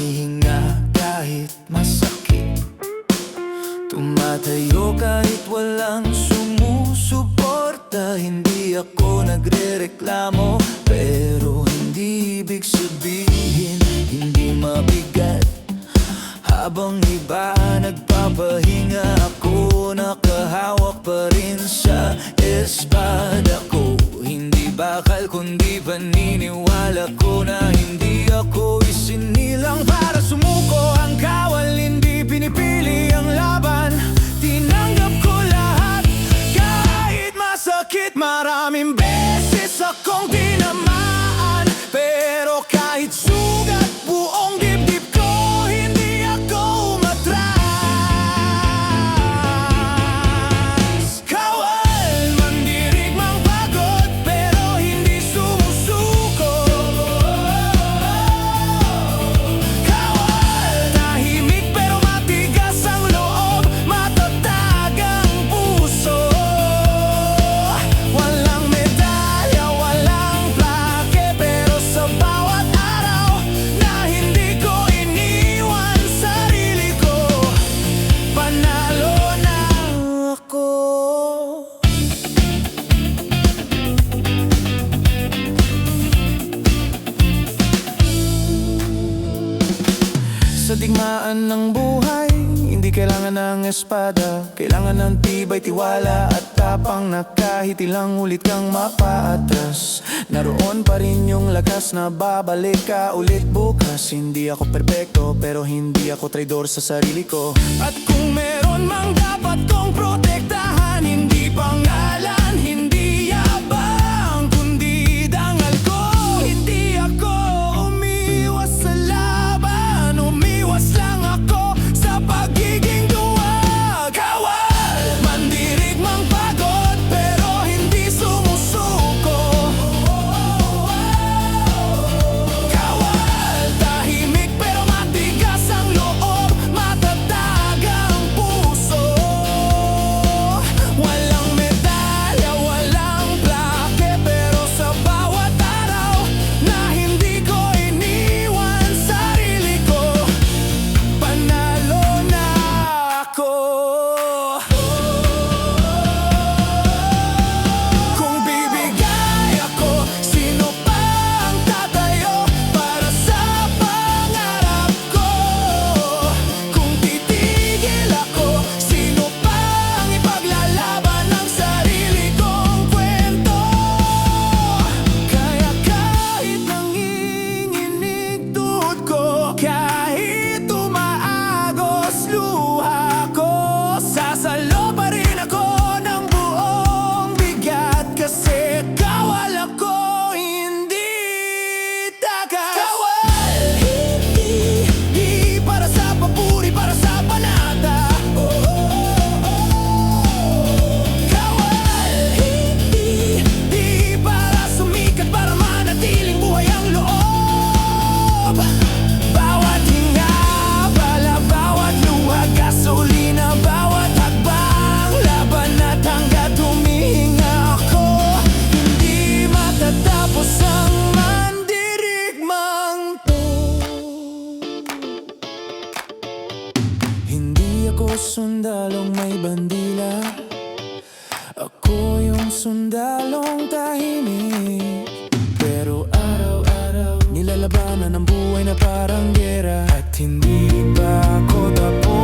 humihinga kahit masakit, tumatayo kahit walang sumusuporta. Hindi ako nagrereklamo, pero hindi ibig sabihin hindi mabigat. Habang iba nagpapahinga, ako nakahawak pa rin sa espada ko. Hindi bakal kundi paniniwala ko na hindi ako isinilang para sumuko. Ang kawal hindi pinipili ang laban, tinanggap ko lahat kahit masakit. Maraming beses akong tinamaan, pero kahit sugat buong dibdib ko, hindi ako umatras. Kawal, mandirigmang pagod, pero hindi sumusuko. Kawal, tahimik pero matigas ang loob, matatag ang puso. Walang medalya, walang plaque, pero sa bawat araw na hindi ko iniwan sarili ko, panalo na ako. Sa digmaan ng buhay, hindi kailangan ng espada. Kailangan ng tibay, tiwala at tapang na kahit ilang ulit kang mapaatras, naroon pa rin yung lakas na babalik ka ulit bukas. Hindi ako perpekto, pero hindi ako traidor sa sarili ko. At kung meron mang dapat kong protektahan, hindi pangalan, hindi yabang, kundi dangal ko. Hindi ako umiwas sa laban, umiwas lang ako sa pagiging duwag. Kawal, mandirigmang pagod, pero hindi sumusuko. Kawal, tahimik pero matigas ang loob, matatag ang puso. Walang medalya, walang plaque, pero sa bawat araw na hindi ko iniwan sarili ko, panalo na ako. Kung bibigay ako, sino pa ang tatayo para sa pangarap ko? Kung titigil ako, sino pa ang ipaglalaban ng sarili kong kwento? Kaya kahit nanginginig tuhod ko, kahit umaagos luha ko, sasalo pa rin ako ng buong bigat. Kasi kawal ako, hindi takas. Kawal, hindi para sa papuri, para sa panata. Kawal, hindi para sumikat, para manatiling buhay ang loob. Bawat hinga, bala, bawat luha, gasolina, bawat hakbang, laban at hanggat humihinga ako, hindi matatapos ang mandirigmang to. Hindi ako sundalong may bandila, ako yung sundalong tahimik, pero araw-araw nilalabanan ang buhay na parang gera. At hindi pa ako tapos.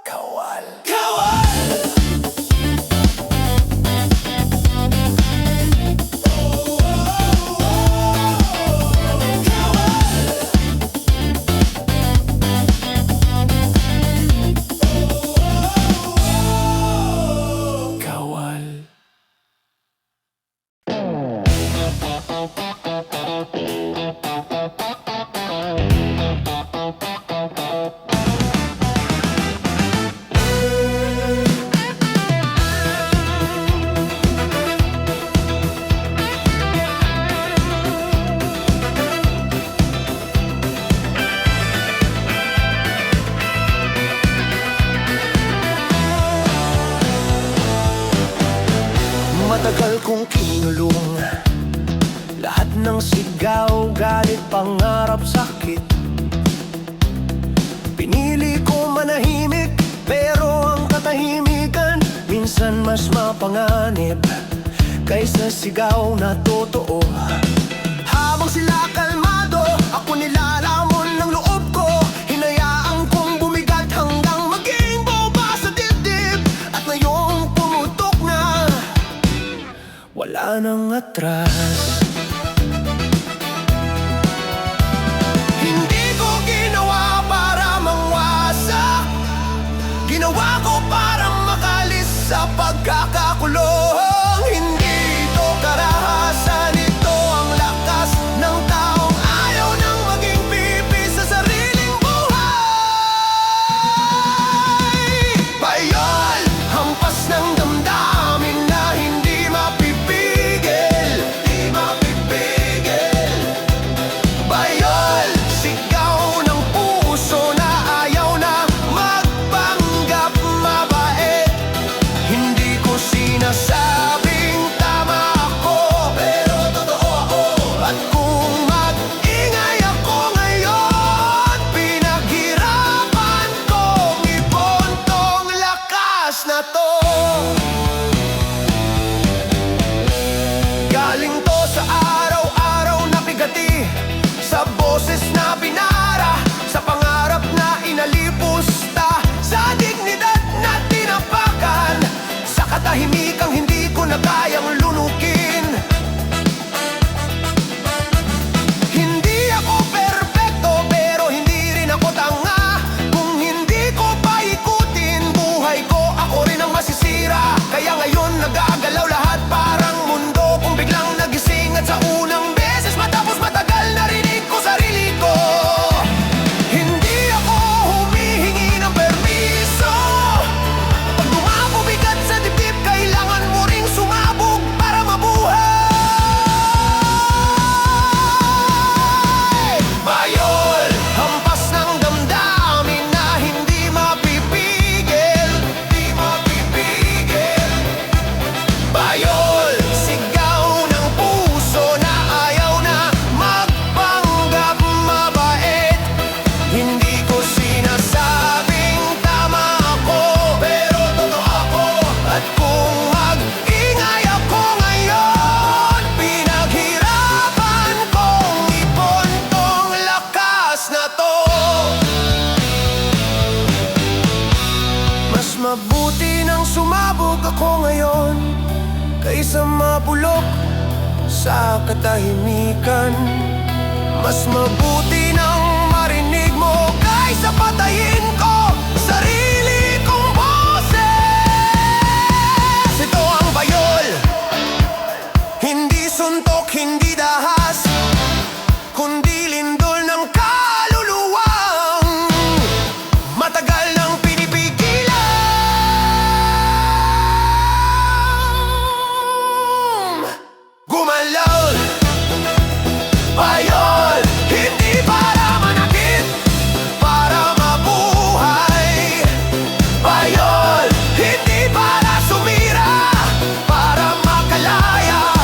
Kawal, kawal. Kawal. Matagal kong kinulong ng sigaw, galit, pangarap, sakit. Pinili ko manahimik, pero ang katahimikan minsan mas mapanganib kaysa sigaw na totoo. Habang sila kalmado, ako nilalamon ng loob ko. Hinayaan kong bumigat hanggang maging boba sa dibdib. At ngayong pumutok na, wala nang atras. Hindi ko ginawa para mangwasak, ginawa ko para makalis sa pagkakakulong. Hindi ito karahasan, ito ang lakas ng taong ayaw nang maging pipi sa sariling buhay. Bayol, hampas ng damdamin na hindi mapipigil, di mapipigil. Bayol, sigaw ng puso na ayaw na magpanggap mabait. Hindi ko sinasabing tama ako, pero totoo ako. At kung mag-ingay ako ngayon, pinaghirapan kong ipon tong lakas na to. Galing to sa araw-araw na bigati, sa boses na binara, sa pangarap na inalipusta, sa dignidad na tinapakan, sa katahimikang hindi ko na kayang lunukin. Hindi ako perpekto, pero hindi rin ako tanga. Kung hindi ko paikutin buhay ko, ako rin ang masisira. Kaya ngayon nagagalaw lahat, parang mundo kung biglang nagising. At sa unang beses matapos matagal, narinig ko sarili ko. Hindi ako humihingi ng permiso. Pag dumako bigat sa dibdib, kailangan mo ring sumabog para mabuhay. Bayol, hampas ng damdamin na hindi mapipigil, di mapipigil. Bayol, sigaw ng puso na ayaw na magpanggap mabait. Hindi ko sinasabing tama ako, pero totoo ako. At kung mag-ingay ako ngayon, pinaghirapan kong ipon tong lakas na to. Mas mabuti nang sumabog ako ngayon kaysa mabulok sa katahimikan. Mas mabuti nang marinig mo kaysa patayin ko sarili kong boses. Ito ang bayol, hindi suntok, hindi dahas, kundi lindol ng kaluluwang matagal nang pinipigilan gumalaw. Bayol, hindi para manakit, para mabuhay. Bayol, hindi para sumira, para makalaya.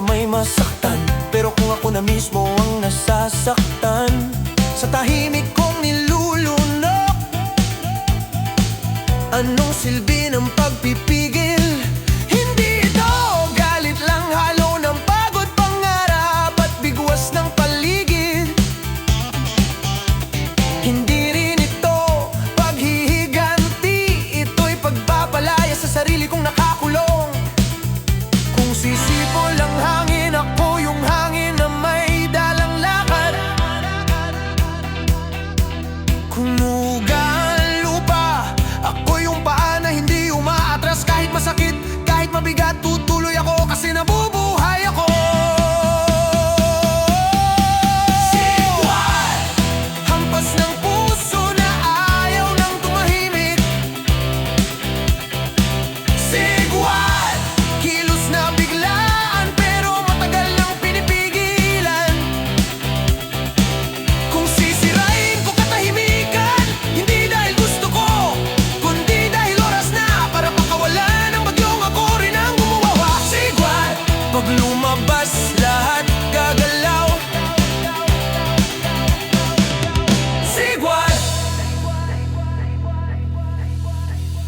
baka may masaktan. Pero kung ako na mismo ang nasasaktan, sa tahimik kong nilulunok, anong silbi ng pagpipigil? Hindi ito galit lang, halo ng pagod, pangarap at bigwas ng paligid. Hindi rin ito paghihiganti, ito'y pagpapalaya sa sarili kong nakakulong. Kung sisipo lang hangin, ako yung hangin na may dalang lakad. Kung nuugan lupa, ako yung paa na hindi umaatras. Kahit masakit, kahit mabigat, tutuloy ako kasi nabubuhay ako. Sigwal! Hampas ng puso na ayaw nang tumahimik. Sigwal! Kilos na biglaan pero matagal nang pinipigilan. Kung sisirain ko katahimikan, hindi dahil gusto ko, kundi dahil oras na para pakawalan ng bagyong ako rin ang gumawa. Sigwal! Pag lumabas lahat gagalaw. Sigwal!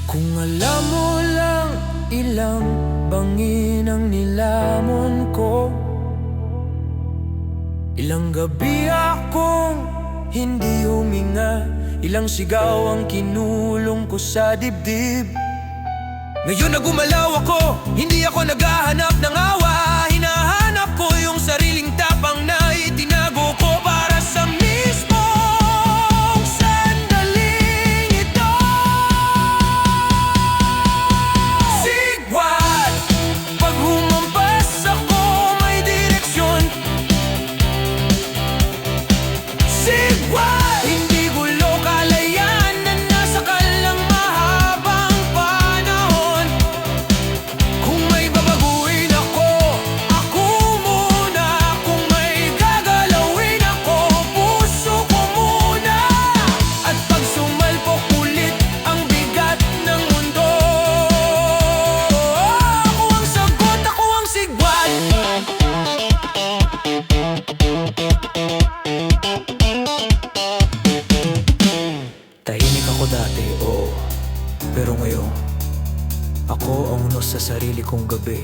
Kung alam mo lang ilang bangin ang nilamon ko, ilang gabi akong hindi huminga, ilang sigaw ang kinulong ko sa dibdib. Ngayon na gumalaw ako, hindi ako naghahanap ng awa. Hinahanap ko yung sariling tapang na itinago ko para sa mismong sandaling ito. Sigwal! Pag humampas ako may direksyon. Sigwal! Hindi gulo, kalayaan na nasa kalang mahabang panahon. Kung may babaguhin ako, ako muna. Kung may gagalawin ako, puso ko muna. At pag sumalpok ulit ang bigat ng mundo, ako ang sagot, ako ang sigwal. Tahimik ako dati, oo. Pero ngayon, ako ang unos sa sarili kong gabi.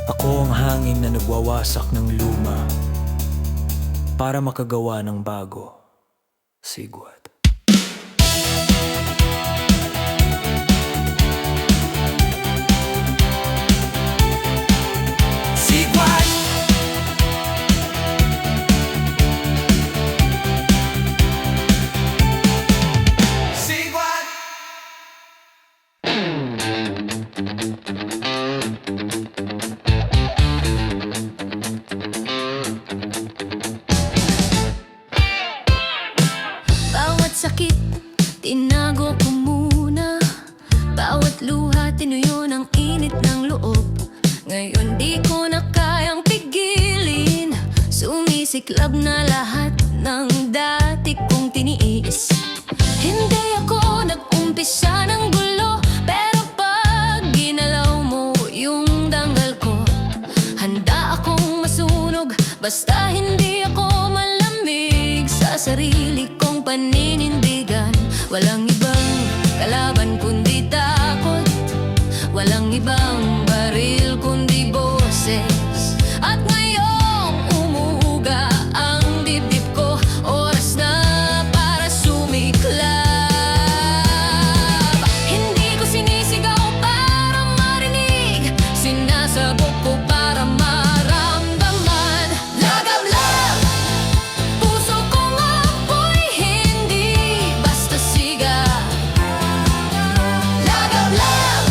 Ako ang hangin na nagwawasak ng luma para makagawa ng bago. Sigwat. Sigwat! Sigwat! Bawat sakit, tinago ko muna. Bawat luha, tinuyo ng init ng loob. Ngayon di ko na kayang pigilin. Sumisiklab na lahat ng dati kong tiniis. Hindi ako nag-umpisa ng gulo, pero pag ginalaw mo yung danggal ko, handa akong masunog, basta hindi ako malamig. Sa sarili kong paninindigan, walang ibang kalaban kundi takot. Walang ibang baril kundi boses. At ngayong umuuga ang dibdib ko, oras na para sumiklab. Hindi ko sinisigaw para marinig, sinasabog ko para maramdaman. Lagab lang, puso kong apoy, hindi basta siga. Lagab lang,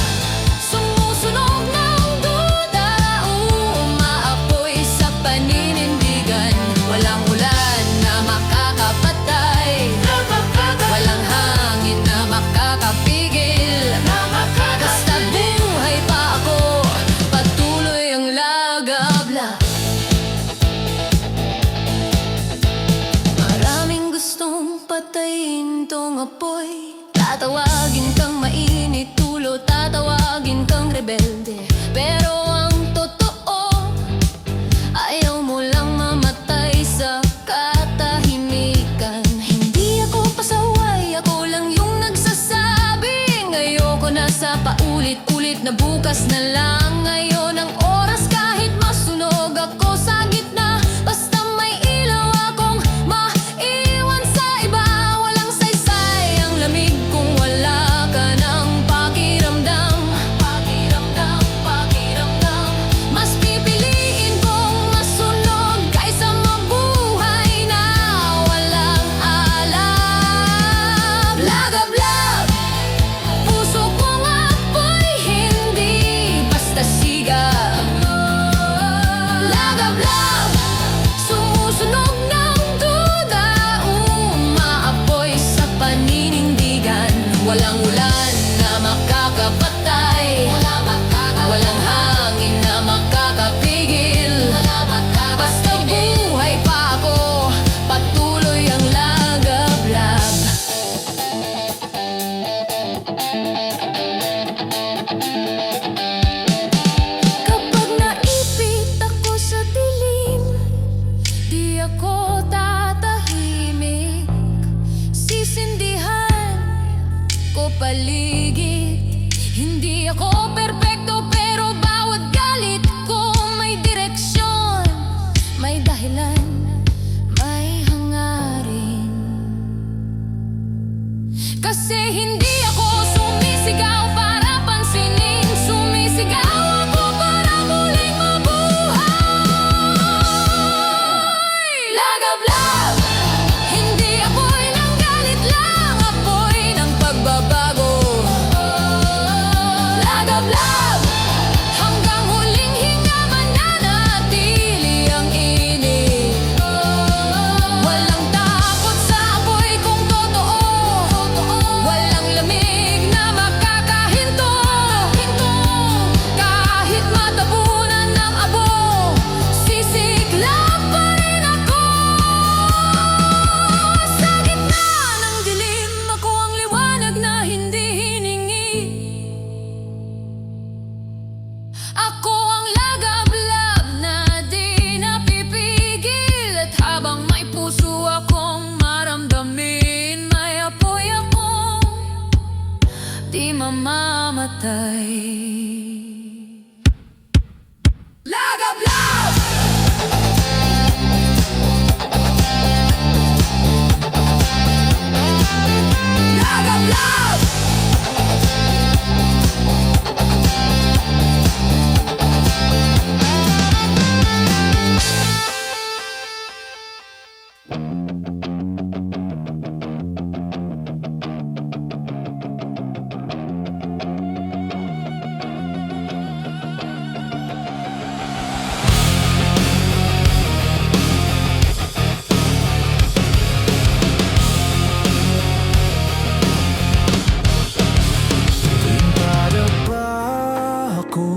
sumusunog ng duda, umaapoy sa paninindigan. Walang ulan na makakapatay, walang hangin na makakapigil. Basta buhay pa ako, patuloy ang lagabla. Maraming gustong patayin tong apoy. Tatawagin kang mainit ulo, tatawagin kang rebelde. Pero ang totoo, na bukas na lang. Ngayon ang oras kahit masunog ako sa gitna. Basta may ilaw akong maiwan sa iba. Walang saysay ang lamig kung wala ka ng pakiramdam. Pakiramdam, pakiramdam. Mas pipiliin kong masunog kaysa mabuhay na walang alam. Lagablab, puso kong apoy, hindi basta sigaw. Lagablab, sumusunog ng duda, umaapoy sa paninindigan. Walang ulan na makakapatay, walang hangin na makakapigil. Basta buhay pa ako, patuloy ang lagablab. Kapag naipit ako sa dilim, di ako tatahimik. Sisindihan ko paligid. Hindi ako perpekto pero bawat galit ko may direksyon, may dahilan, may hangarin. Kasi hindi ako sumisigaw para pansinin. Sumisigaw ako para muling mabuhay. Lagablab, hindi apoy ng galit lang, apoy ng pagbabago. Lagablab, hanggang huling hinga mananatili ang init. Walang takot sa apoy kung totoo. Walang lamig na makakahinto. Kahit matabunan ng abo, sisiklab pa rin ako. Sa gitna ng dilim, ako ang liwanag na hindi hiningi. Ako ang lagablab na di napipigil. At habang may puso akong maramdamin, may apoy akong di mamamatay. Lagablab! Lagablab! Para ba ako?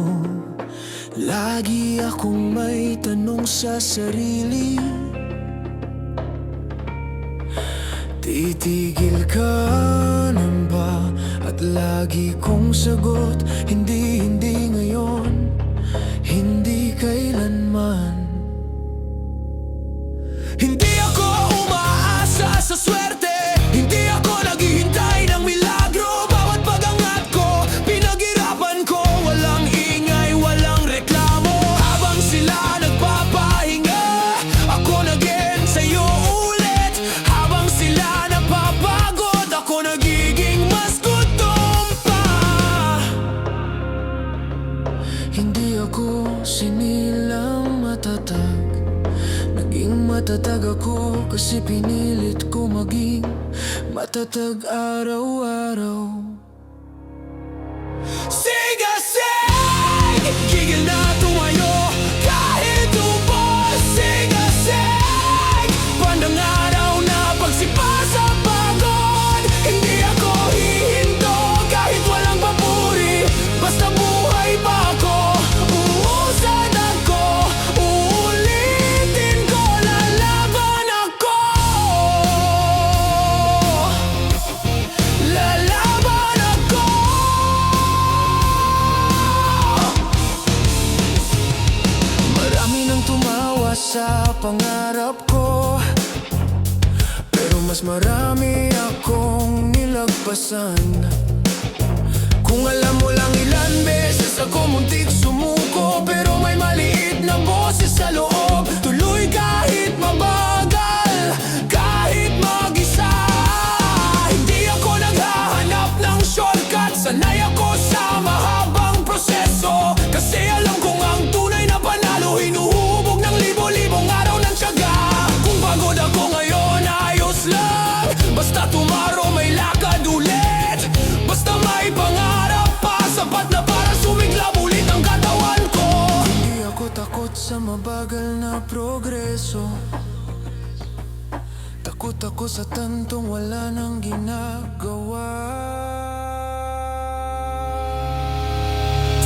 Lagi akong may tanong sa sarili. Titigil ka na ba? At lagi kong sagot, hindi, hindi ngayon, hindi kailanman. Hindi ako umaasa sa swerte, hindi ako naghihintay ng milagro. Bawat pagangat ko, pinaghirapan ko. Walang ingay, walang reklamo. Habang sila nagpapahinga, ako nag-ensayo ulit. Habang sila napapagod, ako nagiging mas gutom pa. Hindi ako sinilang matatag. Naging matatag ako kasi pinilit ko maging matatag araw-araw. Sigasig! Gigil na tumayo kahit ubos. Sigasig! Bandang araw na pagsipa sa pagod. Hindi ako hihinto kahit walang papuri. Basta buhay pa ako, uusad ako. Uulitin ko, lalaban ako. Lalaban ako. Marami nang tumawa sa pangarap ko, pero mas marami akong nilagpasan. Kung alam mo lang ilan beses ako muntik sumuko, pero may maliit na boses sa loob. Tuloy kahit mabagal, kahit mag-isa. Hindi ako naghahanap ng shortcut, sanay ako sa mahabang proseso. Kasi alam kong ang tunay na panalo hinuhubog ng libo-libong araw ng tiyaga. Kung pagod ako ngayon, ayos lang, basta tomorrow may lakad ulit. Basta may pangarap pa, sapat na para sumiglab ulit ang katawan ko. Hindi ako takot sa mabagal na progreso. Takot ako sa tantong wala nang ginagawa.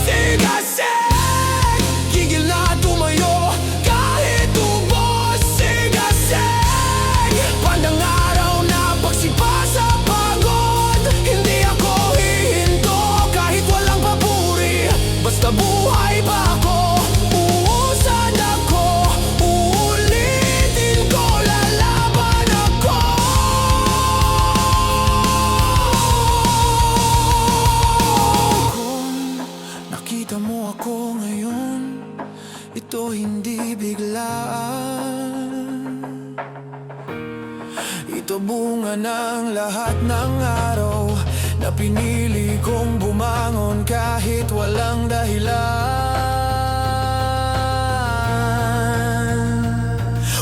Sigasig! Gigil na tumayo kahit ubos. Sigasig! Pandang araw na pagsipa sa pagod. Hindi ako hihinto kahit walang papuri. Basta buhay pa ako, uusad ako, uulitin ko, lalaban ako. Kung nakita mo ako ngayon, ito hindi biglaan. Ito bunga ng lahat ng araw na pinili kong bumangon kahit walang dahilan.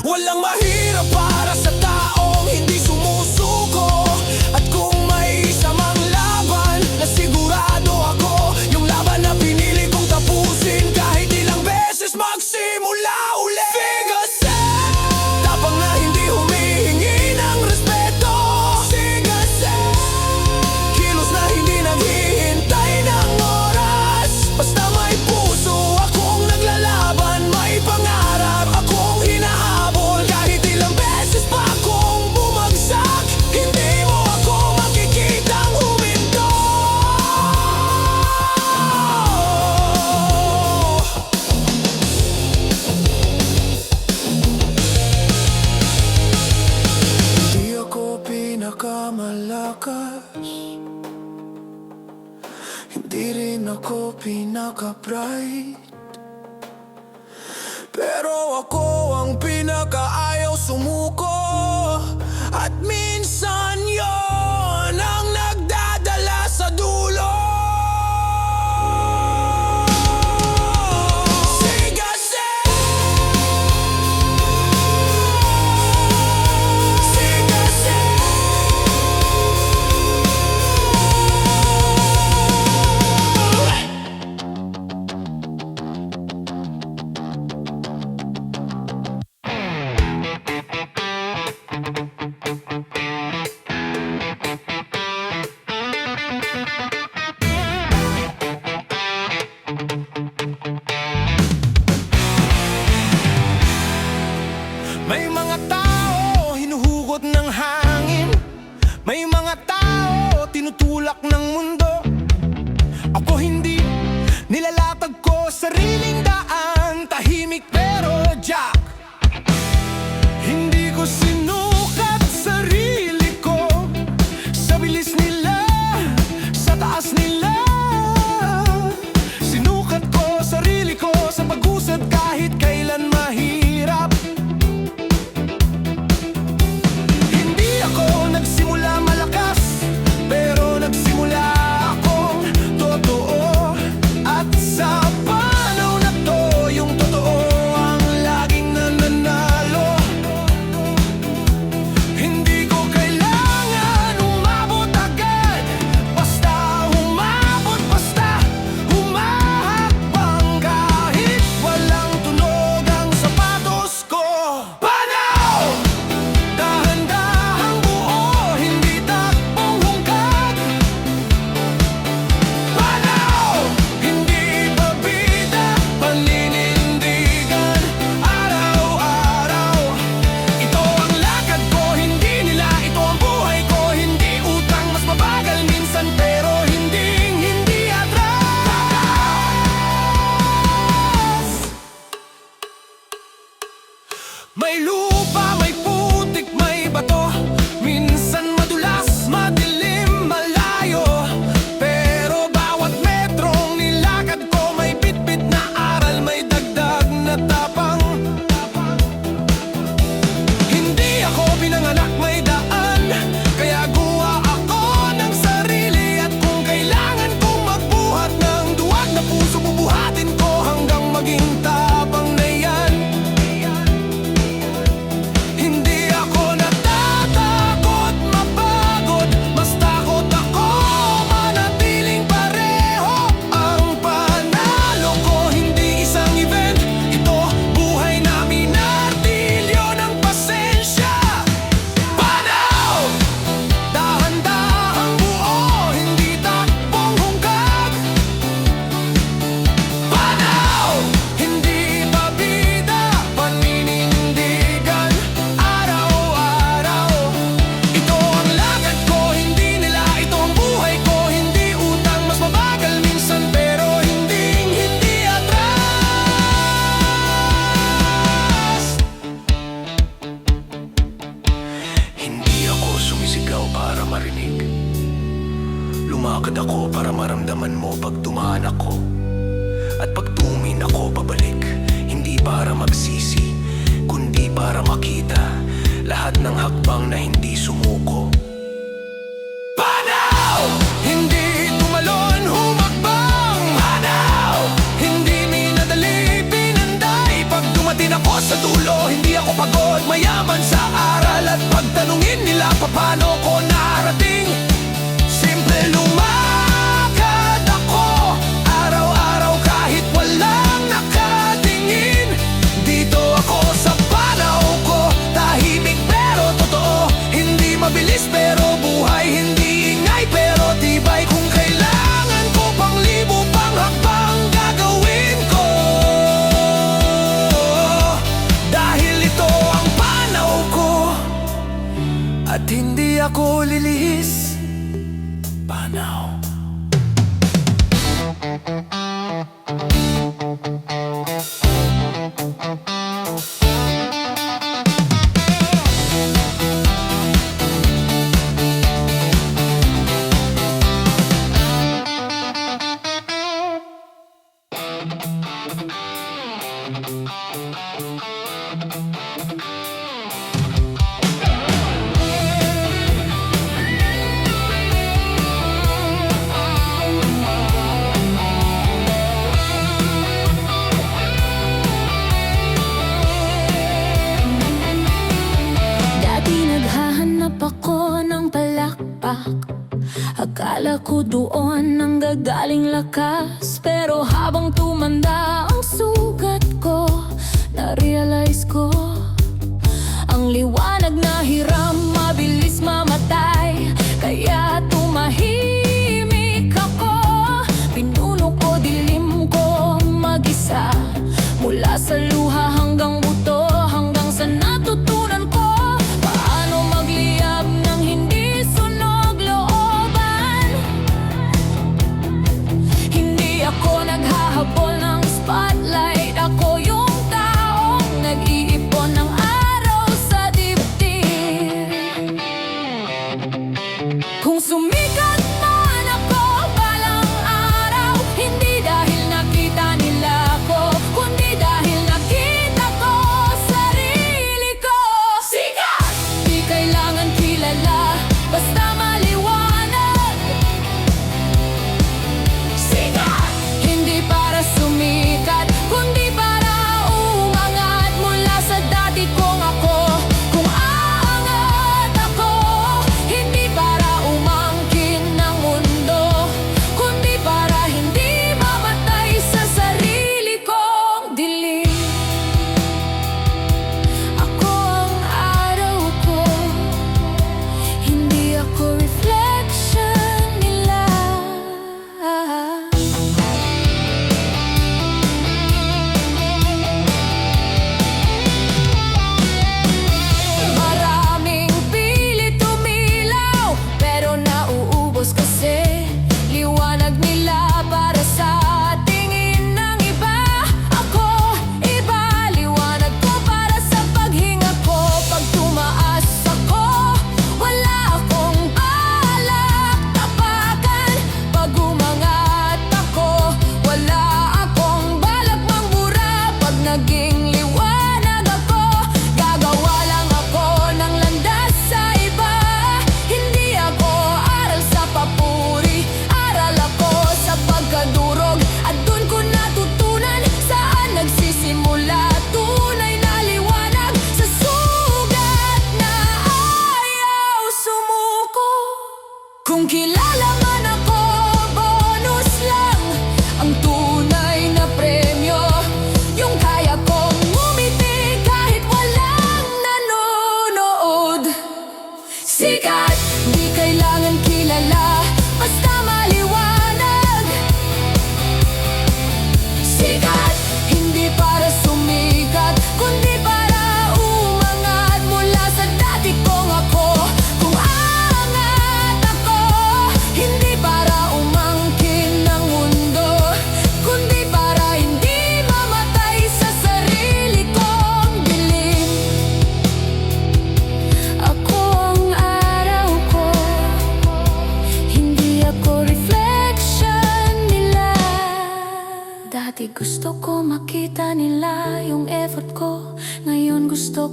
Walang mahirap para sa taong hindi sumusuko. At kung may isa mang laban na sigurado ako, yung laban na pinili kong tapusin kahit ilang beses magsimula ulit. Sigasig! Tapang na hindi humihingi ng respeto. Sigasig! Kilos na hindi naghihintay ng oras. Basta may puso akong naglalaban, may pangarap akong hinahabol. Kahit ilang beses pa akong bumagsak, hindi mo ako makikitang huminto. Hindi ako pinakamalakas, hindi rin ako pinaka-bright, pero ako ang pinakaayaw sumuko. At minsan yon ang nagdadala sa dulo. Sigasig! Sigasig! May mga tao hinuhugot ng hangin, may mga tao tinutulak ng mundo. Ako hindi, nilalatag ko sariling daan, tahimik pero jack. Hindi ko sinukat sarili ko sa bilis nila, sa taas nila. Sinukat ko sarili ko sa pag-usad kahit kailan mahirap. Hindi ako nagsimula malakas, pero nagsimula akong totoo. At sa panahon na to, yung totoo ang laging nananalo. Hindi ko kailangan umabot agad, basta umabot, basta humahakbang kahit walang tunog ang sapatos ko. Panaw! Dahan-dahang buo, hindi takbong hungkag. Panaw! Hindi pabida, paninindigan araw-araw. Ito ang lakad ko, hindi nila. Ito ang buhay ko, hindi utang. Mas mabagal minsan pero hindi atras. May lupa, may putik, may bato. Minsan madulas, madilim, malayo. Pero bawat Lumakad ako para maramdaman mo pag dumaan ako. At pag tumingin ako pabalik, hindi para magsisi, kundi para makita lahat ng hakbang na hindi sumuko. Panaw! Hindi tumalon, humakbang. Panaw! Hindi minadali, pinanday. Pag dumating ako sa dulo, hindi ako pagod, mayaman sa aral. At pagtanungin nila paano ko narating, simple lumakad ako, araw-araw kahit walang nakatingin. Dito ako sa panaw ko, tahimik pero totoo. Hindi mabilis pero buhay, hindi ingay pero tibay. Kung kailangan ko pang libo pang hakbang, gagawin ko. Dahil ito ang panaw ko, at hindi ako lilihis. Panaw. Dati naghahanap ako ng palakpak, akala ko doon ang gagaling lakas. Pero habang tumanda ang sugat ko, na-realize ko ang liwanag na hiram, mabilis mamatay. Kaya tumahimik ako, pinuno ko, dilim ko mag-isa. Mula sa luha hanggang buto, hanggang sa natutunan ko paano magliyab ng hindi sunog looban. Hindi ako naghahabol ng spotlight, ako yung taong nag-iipon ng araw sa dibdib.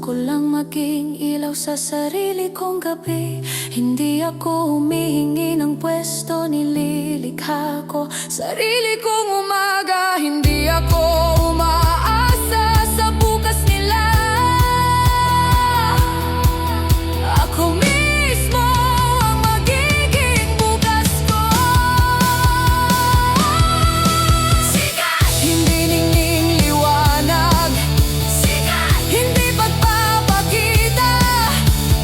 ko lang maging ilaw sa sarili kong gabi. Hindi ako humihingi ng pwesto, nililikha ko sarili kong umaga. Hindi ako umaasa sa bukas nila. Ako mismo ang magiging bukas ko. Sikat! Hindi ningning liwanag. Sikat! Hindi pagpapakita.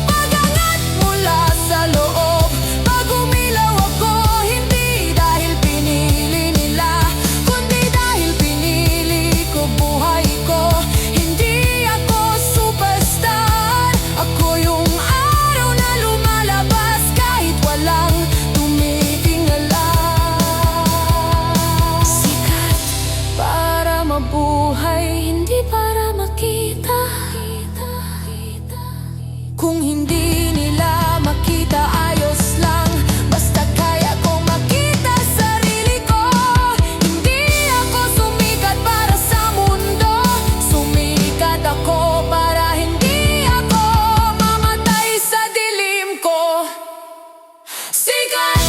Pag-angat mula sa loob. Pag umilaw ako, hindi dahil pinili nila, kundi dahil pinili ko buhay ko. Hindi ako superstar. Ako yung araw na lumalabas kahit walang tumitingala. Sikat para mabuhay, hindi para makita. Kung hindi nila makita, ayos lang. Basta kaya kong makita sarili ko. Hindi ako sumikat para sa mundo. Sumikat ako para hindi ako mamatay sa dilim ko. Sikat!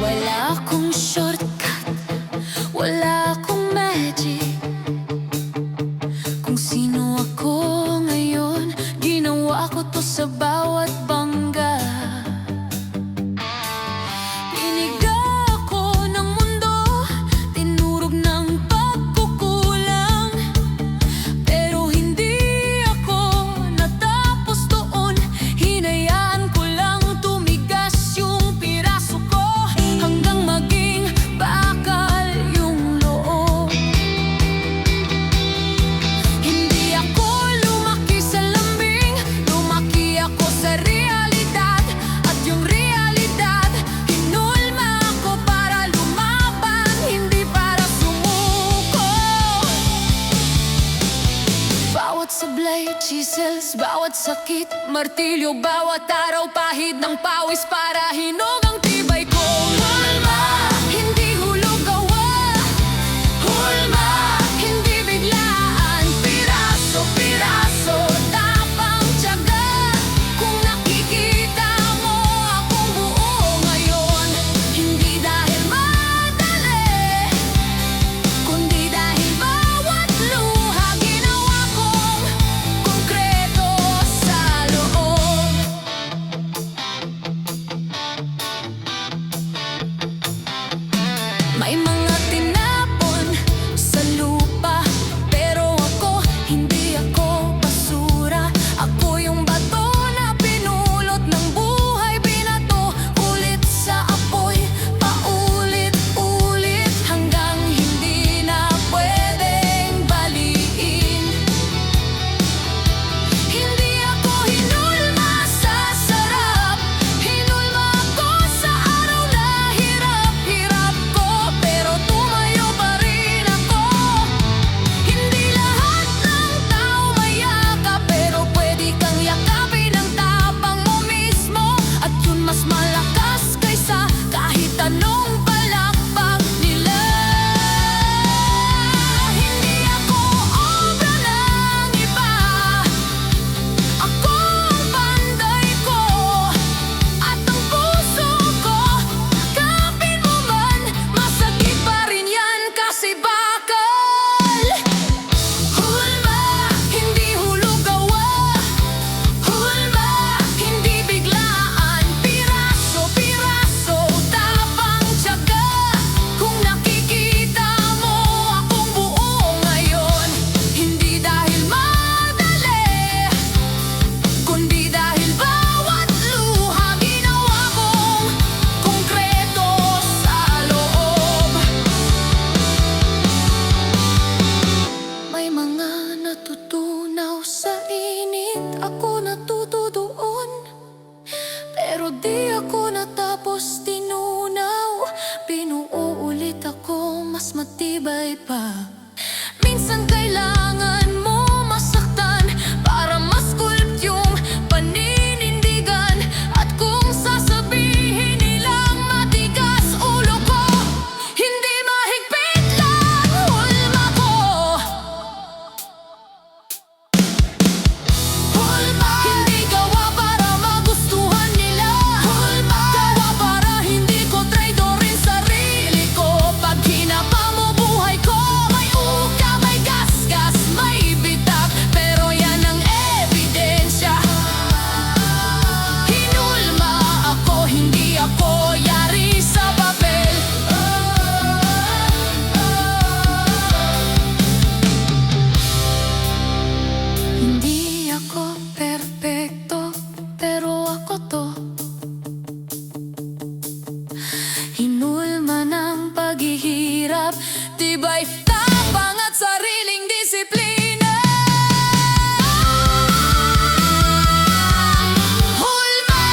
Wala akong shortcut, wala akong magic. Kung sino ako ngayon, ginawa ko to sa bawat bangga. Iniga ako ng mundo, tinurog ng pagkukulang. Pero hindi ako natapos doon, hinayaan ko lang tumigas yung piraso ko. Hanggang maging bakal yung loob. Hindi ako lumaki sa lambing, lumaki ako sa realidad. At yung realidad, hinulma ako para lumaban, hindi para sumuko. Bawat sablay, chisels, bawat sakit, martilyo, bawat araw, pahid ng pawis para hinog ang tibay ko. Hulma, hindi hulog gawa. Hulma, hindi biglaan. Piraso, piraso, tapang tiyaga. Kung nakikita mo akong buo ngayon, hindi dahil madali, kundi dahil bawat luha ginawa kong konkreto sa loob. buhay pa. Minsan kailangan mo masaktan para masculpt yung paninindigan. At kung sasabihin nilang matigas ulo ko, hindi mahigpit lang hulma ko. Hulma, hindi gawa para magustuhan nila. Hulma, gawa para hindi ko traidorin sarili ko. Pag hinapa mo buhay ko, may uka, may gasgas, may bitak, pero yan ang ebidensya. Hinulma ako, hindi ako yari sa papel. Hindi ako perpekto, pero ako to. Hinulma ng paghihirap, tibay, tapang at sariling disiplina. Hulma!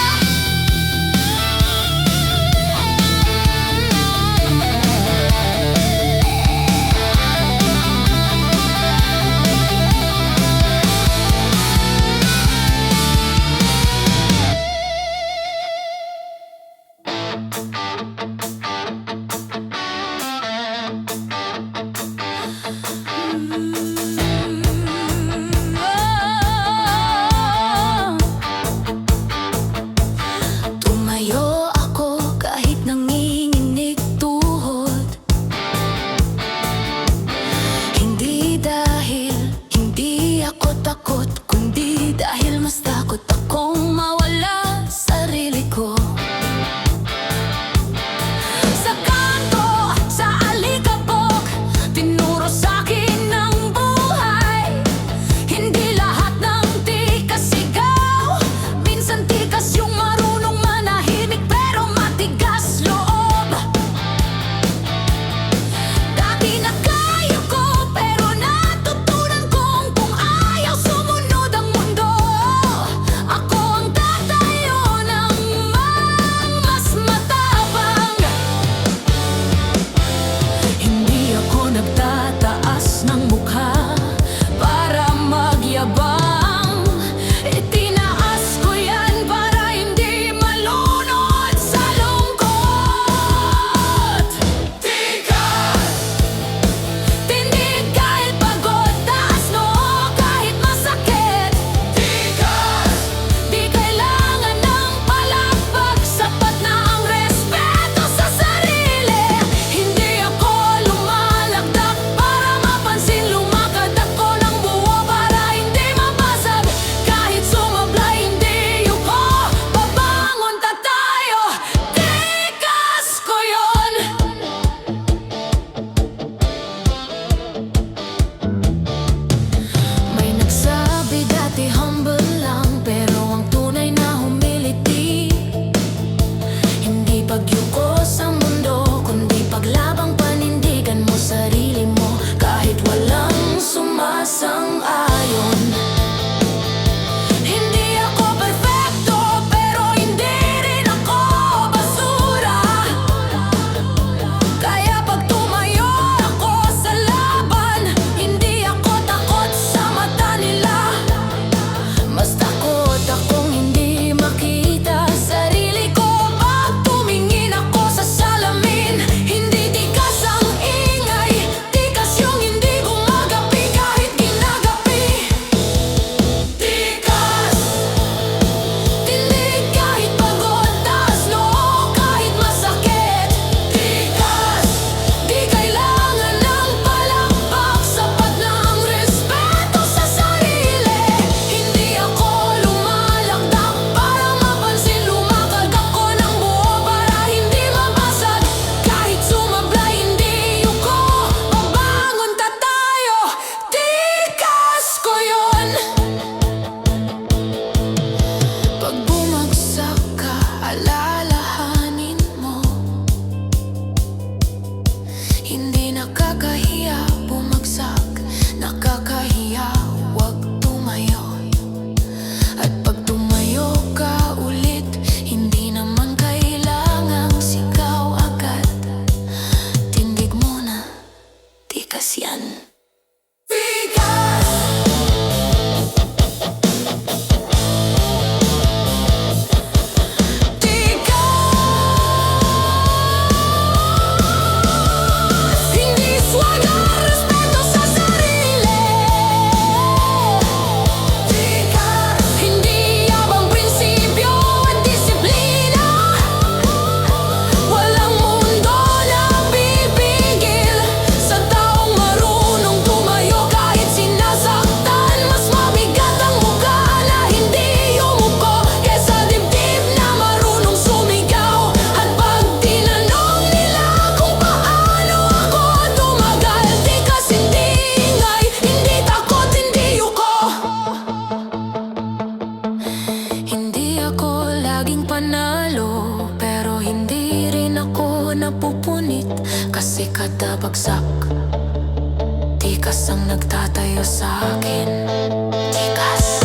Tumayo ako kahit nanginginig tuhod. Hindi dahil hindi ako takot, kundi dahil mas takot akong mawala sarili ko. Sa kanto, sa alikabok, tinuro sa'kin ng buhay. Hindi lahat ng tikas sigaw, minsan tikas yung marunong manahimik pero matigas loob. Dati na kaya ko pero natutunan kong kung ayaw sumunod kasi kada bagsak tikas ang nagtatayo sa akin. Tikas.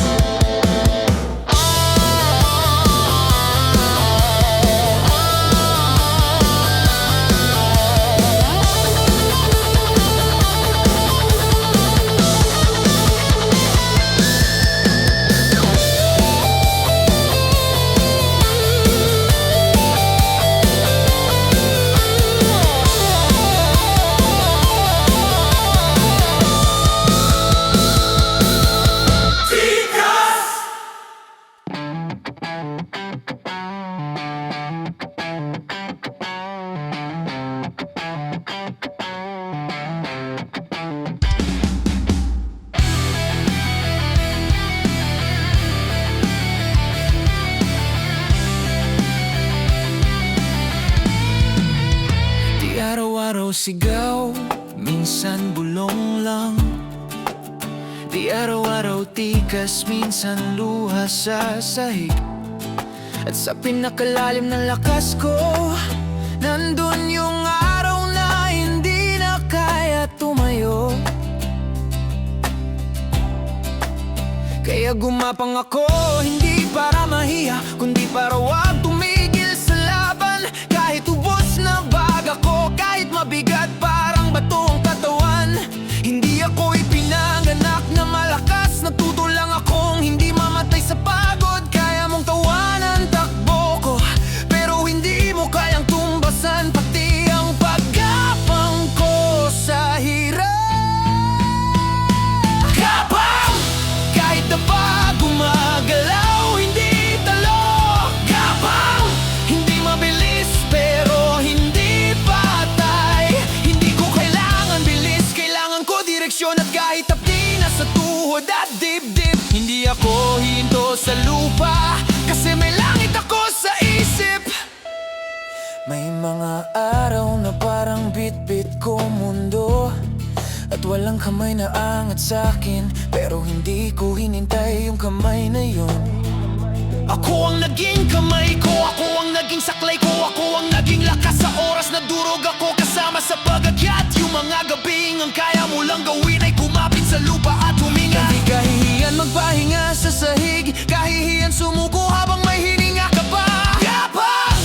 Di araw-araw sigaw, minsan bulong lang. Di araw-araw tikas, minsan luha sa sahig. At sa pinakalalim ng lakas ko, nandun yung araw na hindi na kaya tumayo. Kaya gumapang ako, hindi para mahiya, kundi para wag tumigil sa laban. Kahit ubos na baga ko, kahit mabigat parang bato ang katawan. Hindi ako ipinanganak na malakas, natuto lang akong hindi mamatay sa pagod. Kaya mong tawanan takbo ko, pero hindi mo kayang tumbasan pati ang paggapang ko sa hirap. Gapang! Kahit na pa gumagalaw, hindi talo. Gapang! Hindi mabilis pero hindi patay. Hindi ko kailangan bilis, kailangan ko direksyon. At kahit tapdi na sa tuhod at dibdib, hindi ako hihinto sa lupa, kasi may langit ako sa isip. May mga araw na parang bit-bit ko mundo, at walang kamay na angat sa'kin, pero hindi ko hinintay yung kamay na yun. Ako ang naging kamay ko, ako ang naging saklay ko, ako ang naging lakas sa oras na durog ako kasama sa pagakyat. Yung mga gabing ang kaya mo lang gawin ay kumapit sa lupa at huminga. Hindi kahihiyan magpahinga sa sahig, kahihiyan sumuko habang may hininga ka pa. Gapang!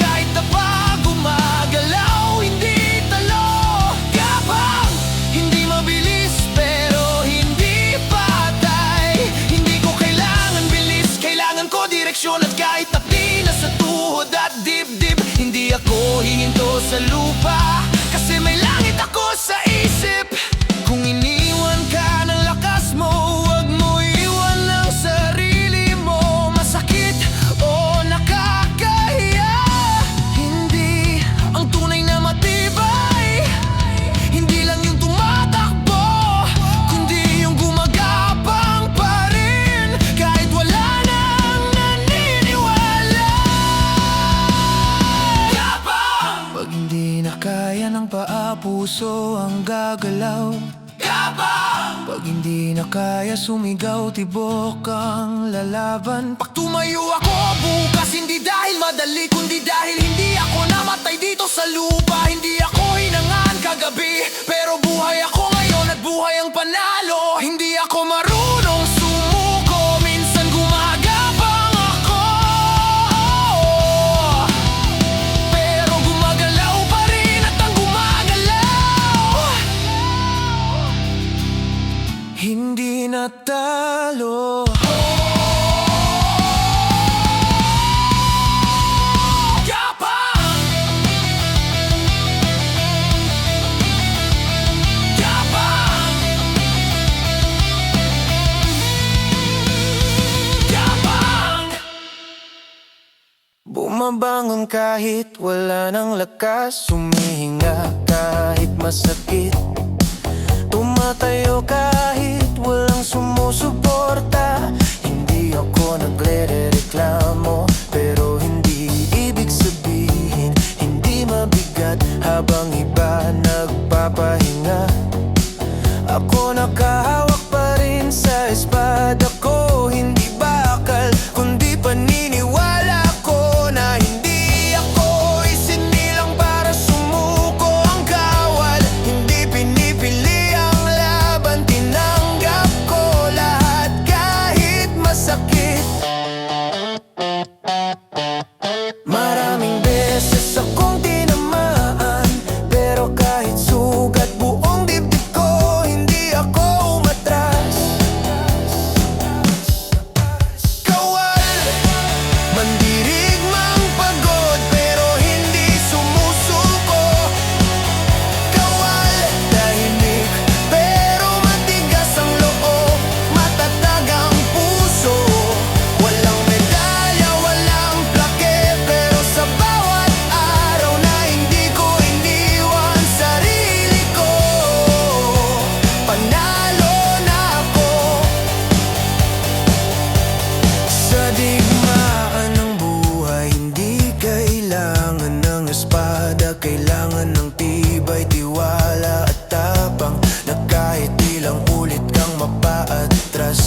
Kahit na pa gumagalaw, hindi talo. Gapang! Hindi mabilis pero hindi patay. Hindi ko kailangan bilis, kailangan ko direksyon. At kahit tapdi na sa tuhod at dibdib, hindi ako hihinto sa lupa, kasi may langit ako sa isip. Kung iniwan ka ng lakas mo, wag mo iwan ng sarili mo. Masakit o nakakahiya, hindi ang tunay na matibay. Hindi lang yung tumatakbo, kundi yung gumagapang pa rin, kahit wala nang naniniwala. Gapang! Pag hindi na kaya ng paa, puso ang gagalaw. Gapang! Pag hindi na kaya sumigaw, tibok ang lalaban. Pag tumayo ako bukas, hindi dahil madali, kundi dahil hindi ako namatay dito sa lupa. Hindi ako hinangaan kagabi, pero buhay ako ngayon at buhay ang panalo. Hindi ako marunong sumuko, minsan gumagapang ako, pero gumagalaw pa rin at ang gumagalaw hindi natalo. Gapang! Gapang! Gapang! Bumabangon kahit wala ng lakas, humihinga kahit masakit, tumatayo kahit walang sumusuporta. Hindi ako nagre-reklamo, pero hindi ibig sabihin hindi mabigat. Habang iba nagpapahinga, ako nakahawak pa rin sa espada ko. Hindi bakal, kundi paniniwala ko na hindi ako isinilang para sumuko. Ang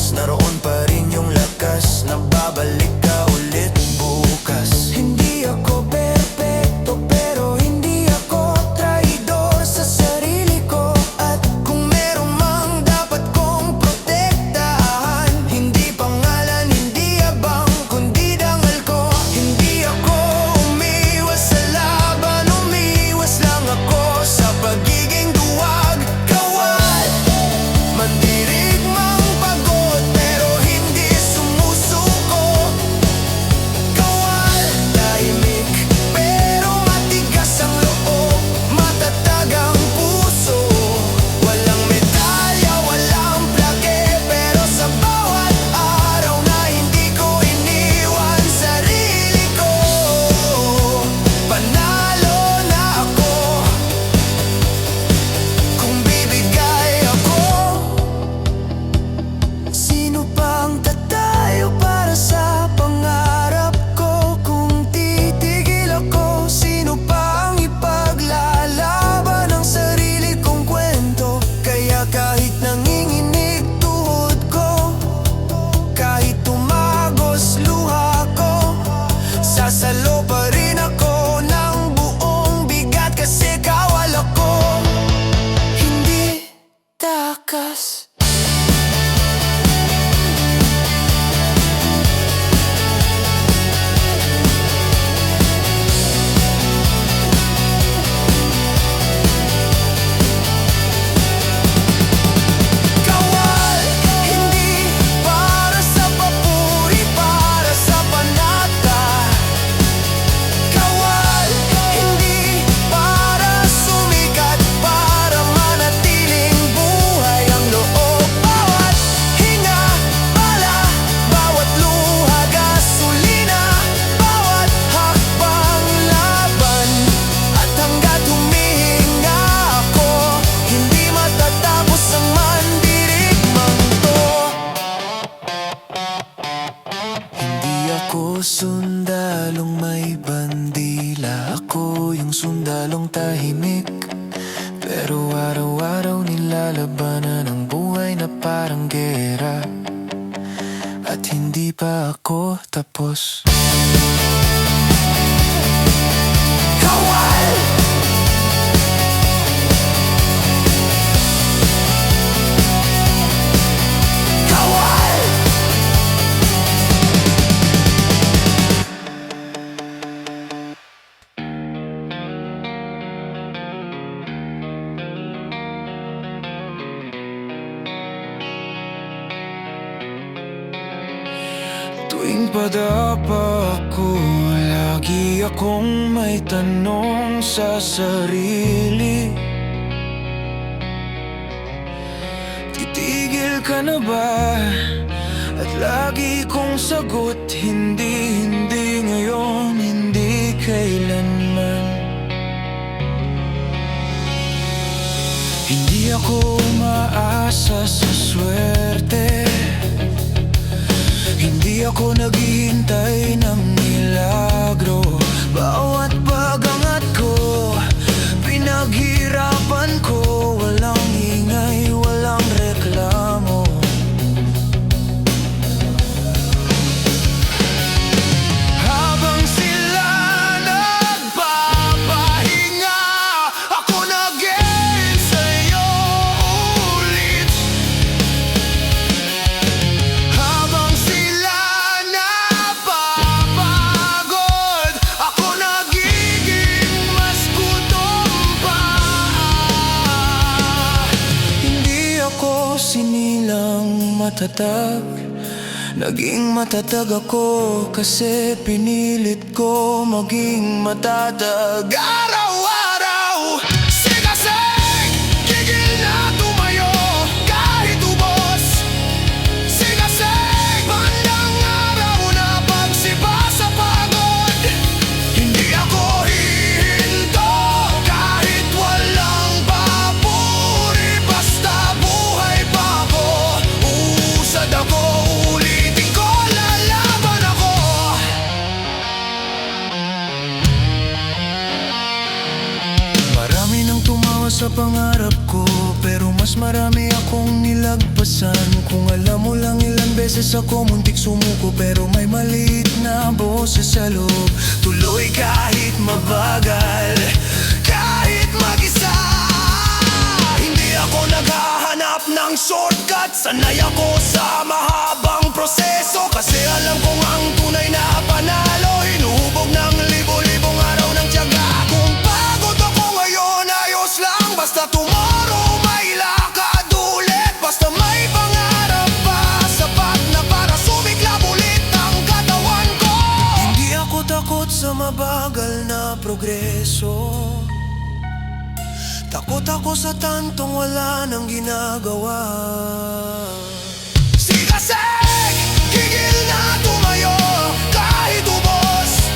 oras, naroon pa rin yung lakas na babalik ka ulit bukas. Hindi ako perpekto pero hindi ako traidor sa sarili ko. At kung meron mang dapat kong protektahan, hindi pangalan, hindi abang, kundi dangal ko. Hindi ako umiwas sa laban, umiwas lang ako sa pagiging duwag. Kawal, mandirigmang pagod pero hindi sumusuko. Kawal, tahimik pero matigas ang loob, matatag ang puso. Walang medalya, walang plake, pero sa bawat araw na hindi ko iniwan sarili ko, panalo na ako. Kung bibigay ako, sino pang tatayo para sa pangarap ko? Kung titigil ako, sino pang ipaglalaban ang sarili kong kwento? Kaya kahit nanginginig tuhod ko, kahit tumagos luha ko, sasalo pa rin ako ng buong bigat. Kasi kawal ako, hindi takas. Kawal, hindi para sa papuri, para sa panata. Kawal, hindi para sumikat, para manatiling buhay ang loob. Bawat hinga, bala, bawat luha, gasolina, bawat hakbang laban. At hanggat humihinga ako, hindi matatapos ang mandirigmang to. Hindi ako sundalong may bandila, ako yung sundalong tahimik, pero araw-araw nilalabanan ang buhay na parang gera. At hindi pa ako tapos. Kawal! Kawal! Tuwing padapa ako, lagi akong may tanong sa sarili. Titigil ka na ba? At lagi kong sagot, hindi, hindi ngayon, hindi kailanman. Hindi ako umaasa sa swerte, hindi ako naghihintay ng milagro. Bawat pagangat ko, pinaghirapan ko. Walang ingay, walang reklamo. Habang sila nagpapahinga, ako nag-ensayo ulit. Habang sila napapagod, ako nagiging mas gutom pa. Hindi ako sinilang matatag, naging matatag ako kasi pinilit ko maging matatag. Araw-araw, sigasig, gigil na tumayo kahit ubos. Sigasig, bandang araw na pagsipa sa pagod. Hindi ako hihinto kahit walang papuri, basta buhay pa ako. Usad ako, ulitin ko, lalaban ako. kalampasan. Kung alam mo lang ilang beses ako muntik sumuko, pero may maliit na boses sa loob. Tuloy kahit mabagal, kahit mag-isa. Hindi ako naghahanap ng shortcut, sanay ako sa mahabang proseso. Kasi alam kong ang tunay na panalo hinuhubog ng libo-libong araw ng tiyaga. Kung pagod ako ngayon, ayos lang, basta tomorrow may lakad ulit. Basta may pangarap pa, sapat na para sumiklab ulit ang katawan ko. Hindi ako takot sa mabagal na progreso. Takot ako sa tantong wala nang ginagawa. Sigasig, gigil na tumayo kahit ubos.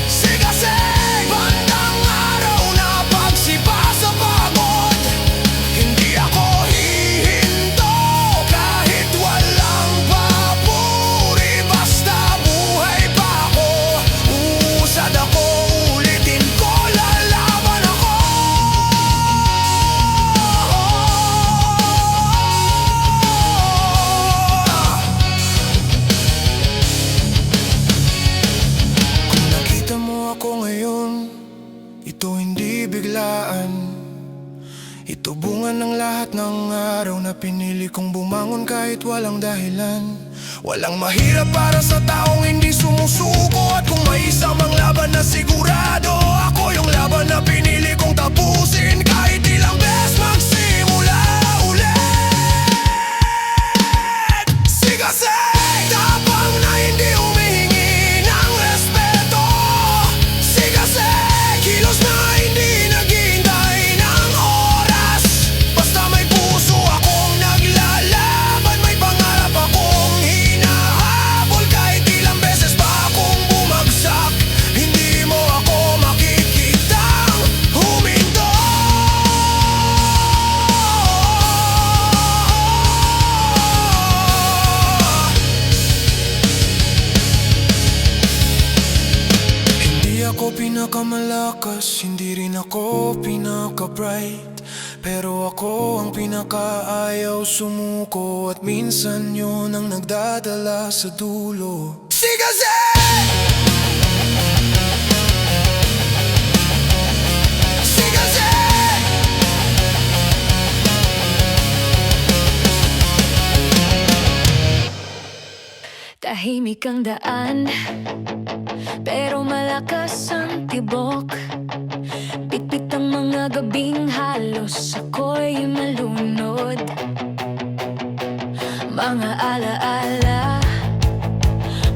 Sigasig, bandang araw na pagsipa sa pagod. Hindi ako hihinto kahit walang papuri. Basta buhay pa ako, uusad ako, ulitin ko, lalaban ako. Kung nakita mo ako ngayon, ito hindi biglaan. Ito bunga ng lahat ng araw na pinili kong bumangon kahit walang dahilan. Walang mahirap para sa taong hindi sumusuko. At kung may isang mang laban na sigurado, ako yung laban na pinili kong tapusin. Kahit ilang beses magsimula ulit. Sigasig, tapang na hindi humihingi ng respeto. Sigasig, kilos na hindi naghihintay ng oras. Basta may puso akong naglalaban, may pangarap akong hinahabol. Kahit ilang beses pa akong bumagsak, hindi mo ako makikitang huminto. Hindi ako pinakamalakas, hindi rin ako pinaka-bright, pero ako ang pinakaayaw sumuko. At minsan yun ang nagdadala sa dulo. Sigasig! Sigasig! Tahimik ang daan, pero malakas ang tibok. Pitpit ang mga gabing halos ako'y malunod. Mga alaala,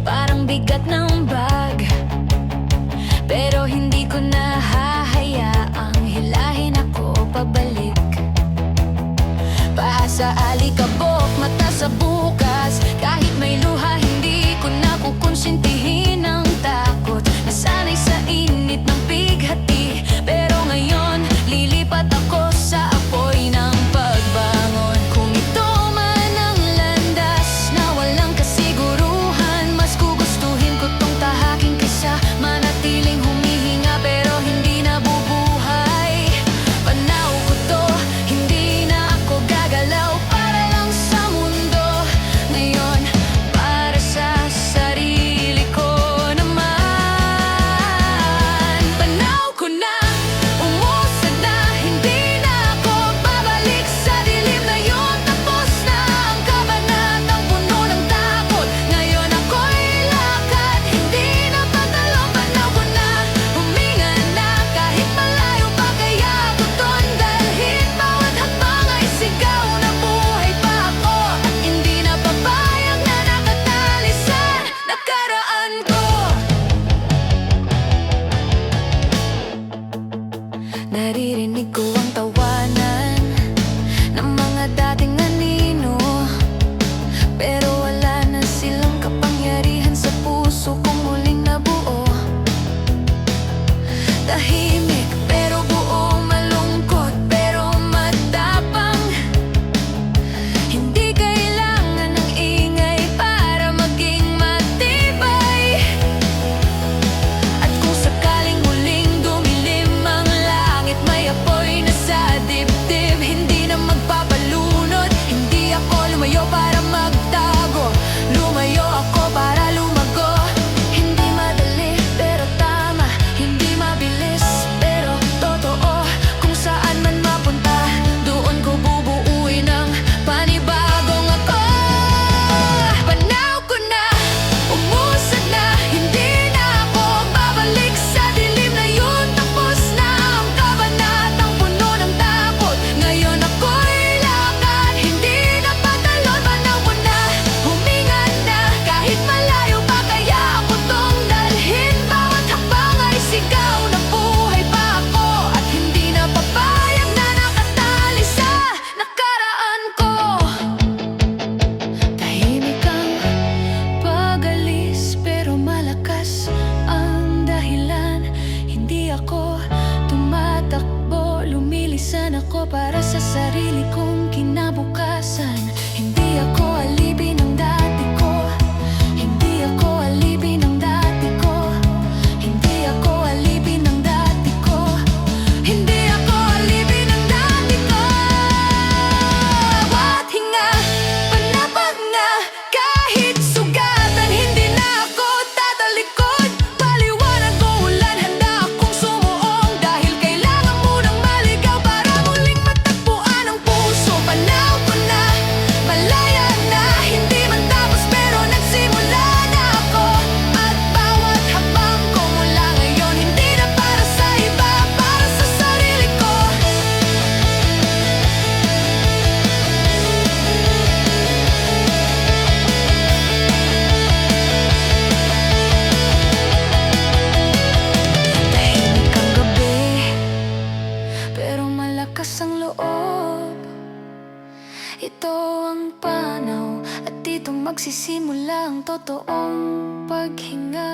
parang bigat ng bag, pero hindi ko nahahayaang hilahin ako pabalik. Paa sa alikabok, mata sa bukas. Kahit may luha, hindi ko na kukonsintihin ang takot. Nasanay sa init ng bighati, pero ngayon lilipat ako sa apoy ng pagbangon. Kung ito man ang landas na walang kasiguruhan, mas gugustuhin ko tong tahaking kaysa manatiling humihinga pero hindi nabubuhay. Panaw ko to, hindi na ako gagalaw para lang sa mundo. Ito ang panaw at dito magsisimula ang totoong paghinga.